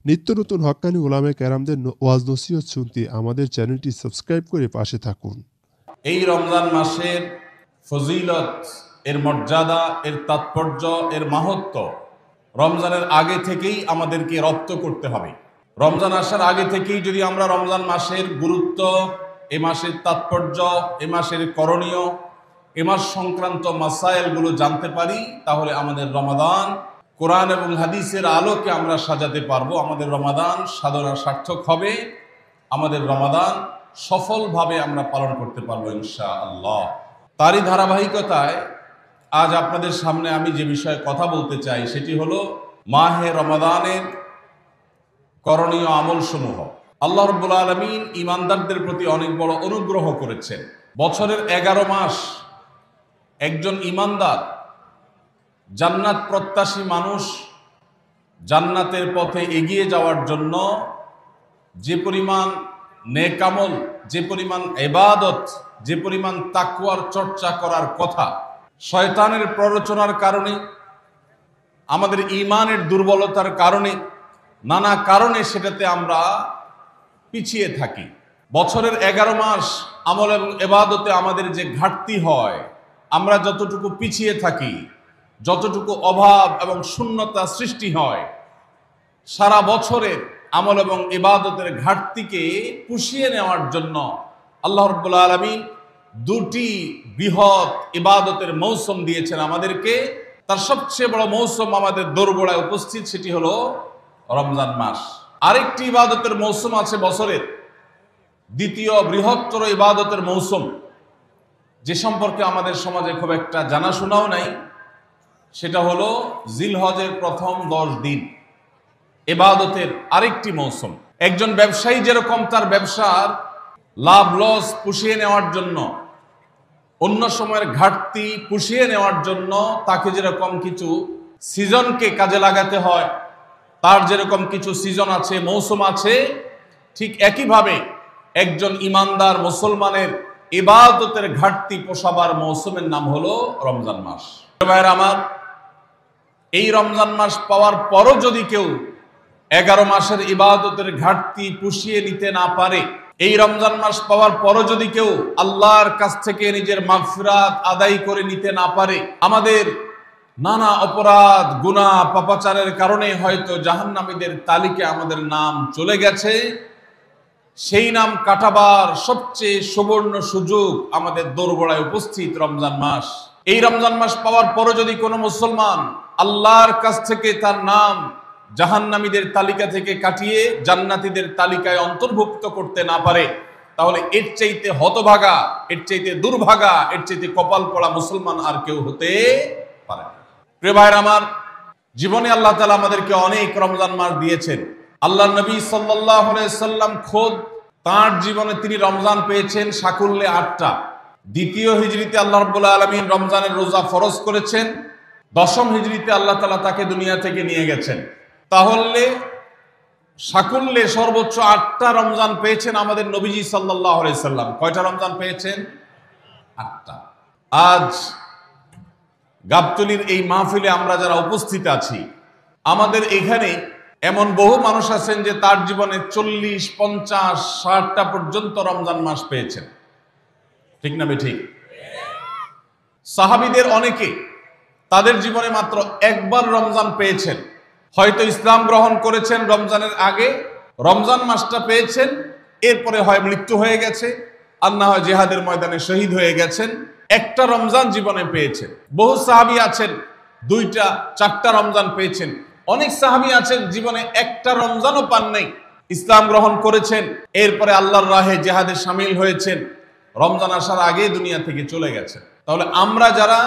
নিত্য নতুন হক্কানি উলামায়ে কেরামদের ওয়াজ নসিহত শুনতে আমাদের চ্যানেলটি সাবস্ক্রাইব করে পাশে থাকুন। এই রমজান মাসের ফজিলত, এর মর্যাদা, এর তাৎপর্য, এর মাহাত্ম্য রমজানের আগে থেকেই আমাদেরকে রপ্ত করতে হবে। রমজান আসার আগে থেকেই যদি আমরা রমজান মাসের গুরুত্ব, এ মাসের তাৎপর্য, এ মাসের করণীয়, এ মাস সংক্রান্ত মাসাইলগুলো জানতে পারি, তাহলে আমাদের রমাদান কোরআন এবং হাদিসের আলোকে আমরা সাজাতে পারবো। আমাদের রমাদান সাধনা সার্থক হবে, আমাদের রমাদান সফলভাবে আমরা পালন করতে পারবো ইনশাআল্লাহ। তারই ধারাবাহিকতায় আজ আপনাদের সামনে আমি যে বিষয়ে কথা বলতে চাই সেটি হলো মাহে রমাদানের করণীয় আমলসমূহ। আল্লাহ রাব্বুল আলামিন ঈমানদারদের প্রতি অনেক বড় অনুগ্রহ করেছেন। বছরের 11 মাস একজন ঈমানদার, জান্নাত প্রত্যাশী মানুষ জান্নাতের পথে এগিয়ে যাওয়ার জন্য যে পরিমাণ নেক আমল, যে পরিমাণ ইবাদত, যে পরিমাণ তাকওয়ার চর্চা করার কথা, শয়তানের প্ররোচনার কারণে, আমাদের ঈমানের দুর্বলতার কারণে, নানা কারণে সেটাতে আমরা পিছিয়ে থাকি। বছরের 11 মাস আমল এবং ইবাদতে আমাদের যে ঘাটতি হয়, আমরা যতটুকু পিছিয়ে থাকি, যতটুকু অভাব এবং শূন্যতা সৃষ্টি হয়, সারা বছরের আমল এবং ইবাদতের ঘাটতিকে পুষিয়ে নেওয়ার জন্য আল্লাহ রাব্বুল আলামিন দুটি বৃহৎ ইবাদতের মৌসুম দিয়েছেন আমাদেরকে। তার সবচেয়ে বড় মৌসুম আমাদের দোরগোড়ায় উপস্থিত, সেটি হলো রমজান মাস। আরেকটি ইবাদতের মৌসুম আছে বছরের, দ্বিতীয় বৃহত্তর ইবাদতের মৌসুম, যে সম্পর্কে আমাদের সমাজে খুব একটা জানাশোনাও নাই, সেটা হলো জিলহজের প্রথম 10 দিন, ইবাদতের আরেকটি মৌসুম। একজন ব্যবসায়ী যেরকম তার ব্যবসার লাভ লস পুষিয়ে নেওয়ার জন্য, অন্য সময়ের ঘাটতি পুষিয়ে নেওয়ার জন্য তাকে যেরকম কিছু সিজনকে কাজে লাগাতে হয়, তার যেরকম কিছু সিজন আছে, মৌসুম আছে, ঠিক একইভাবে একজন ঈমানদার মুসলমানের ইবাদতের ঘাটতি পোষাবার মৌসুমের নাম হলো রমজান মাস। ভাইরা আমার, এই রমজান মাস পাওয়ার পরও যদি কেউ 11 মাসের ইবাদতের ঘাটতি পুষিয়ে নিতে না পারে, এই রমজান মাস পাওয়ার পরও যদি কেউ আল্লাহর কাছ থেকে নিজের মাগফিরাত আদায় করে নিতে না পারে, আমাদের নানা অপরাধ, গুনাহ, পাপাচারের কারণে হয়তো জাহান্নামীদের তালিকায় আমাদের নাম চলে গেছে, সেই নাম কাটাবার সবচেয়ে সুবর্ণ সুযোগ আমাদের দোরগোড়ায় উপস্থিত রমজান মাস। এই রমজান মাস পাওয়ার পরও যদি কোনো মুসলমান আল্লাহর কাছ থেকে তার নাম জাহান্নামীদের তালিকা থেকে কাটিয়ে জান্নাতীদের তালিকায় অন্তর্ভুক্ত করতে না পারে, তাহলে এর চাইতে হতভাগা, এর চাইতে দুর্ভাগা, এর চাইতে কপাল পড়া মুসলমান আর কেউ হতে পারে না। প্রিয় ভাইরা আমার, জীবনে আল্লাহ তাআলা আমাদেরকে অনেক রমজান মাস দিয়েছেন। আল্লাহ নবী সাল্লাল্লাহু আলাইহি সাল্লাম খোদ তার জীবনে তিনি রমজান পেয়েছেন সাকুল্যে 8টা। দ্বিতীয় হিজরিতে আল্লাহ রাব্বুল আলামিন রমজানের রোজা ফরজ করেছেন, 10ম হিজরিতে আল্লাহ তাআলা তাকে দুনিয়া থেকে নিয়ে গেছেন। তাহলে সাকুল্যে সর্বোচ্চ 8টা রমজান পেয়েছেন আমাদের নবীজি সাল্লাল্লাহু আলাইহি সাল্লাম। কয়টা রমজান পেয়েছেন? 8টা। আজ গাবতলীর এই মাহফিলে আমরা যারা উপস্থিত আছি, আমাদের এখানে এমন বহু মানুষ আছেন যে তার জীবনে 40, 50, 60টা পর্যন্ত রমজান মাস পেয়েছেন। ঠিক না বেঠিক? সাহাবীদের অনেকে তাদের জীবনে মাত্র একবার রমজান পেয়েছেন। হয়তো ইসলাম গ্রহণ করেছেন রমজানের আগে, রমজান মাসটা পেয়েছেন, এরপরে হয় মৃত্যু হয়ে গেছে, আর না হয় জিহাদের ময়দানে শহীদ হয়ে গেছেন। একটা রমজান জীবনে পেয়েছেন। বহু সাহাবী আছেন 2টা, 4টা রমজান পেয়েছেন। অনেক সাহাবী আছেন জীবনে একটা রমজানও পান নাই, ইসলাম গ্রহণ করেছেন, এরপরে আল্লাহর রাহে জিহাদে শামিল হয়েছেন, রমজান আসার আগে দুনিয়া থেকে চলে গেছেন। তাহলে আমরা যারা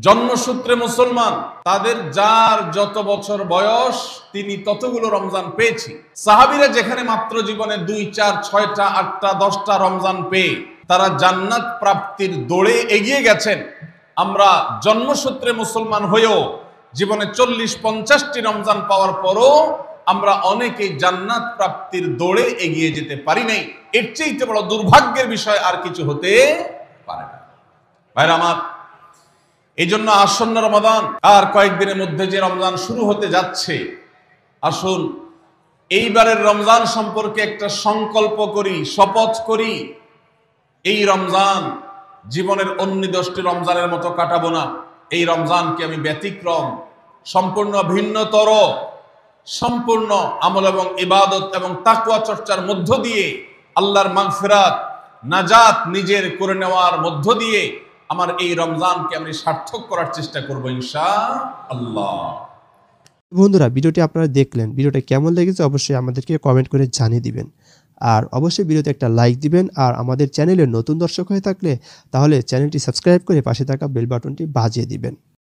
জন্মসূত্রে মুসলমান, তাদের যার যত বছর বয়স তিনি ততগুলো রমজান পেয়েছি। সাহাবীরা যেখানে মাত্র জীবনে 2, 4, 6টা, 8টা, 10টা রমজান পেয়ে তারা জান্নাত প্রাপ্তির দৌড়ে এগিয়ে গেছেন, আমরা জন্মসূত্রে মুসলমান হয়েও জীবনে 40-50টি রমজান পাওয়ার পরও আমরা অনেকেই জান্নাত প্রাপ্তির দৌড়ে এগিয়ে যেতে পারি নাই। এর চেয়ে বড় দুর্ভাগ্যের বিষয় আর কিছু হতে পারে না। ভাইরা আমার, এই জন্য আসন্ন রমাদান আর কয়েকদিনের মধ্যে যে রমজান শুরু হতে যাচ্ছে, আসুন এইবারের রমজান সম্পর্কে একটা সংকল্প করি, শপথ করি, এই রমজান জীবনের অন্য 10টি রমজানের মতো কাটাবো না। এই রমজানকে আমি ব্যতিক্রম, সম্পূর্ণ ভিন্নতর, সম্পূর্ণ আমল এবং ইবাদত এবং তাকওয়া চর্চার মধ্য দিয়ে আল্লাহর মাগফিরাত, নাজাত নিজের করে নেওয়ার মধ্য দিয়ে আমার এই রমজানকে আমি সার্থক করার চেষ্টা করব ইনশাআল্লাহ। বন্ধুরা, ভিডিওটি আপনারা দেখলেন, ভিডিওটা কেমন লেগেছে অবশ্যই আমাদেরকে কমেন্ট করে জানিয়ে দিবেন। আর অবশ্যই ভিডিওতে একটা লাইক দিবেন। আর আমাদের চ্যানেলে নতুন দর্শক হয়ে থাকলে তাহলে চ্যানেলটি সাবস্ক্রাইব করে পাশে থাকা বেল বাটনটি বাজিয়ে দিবেন।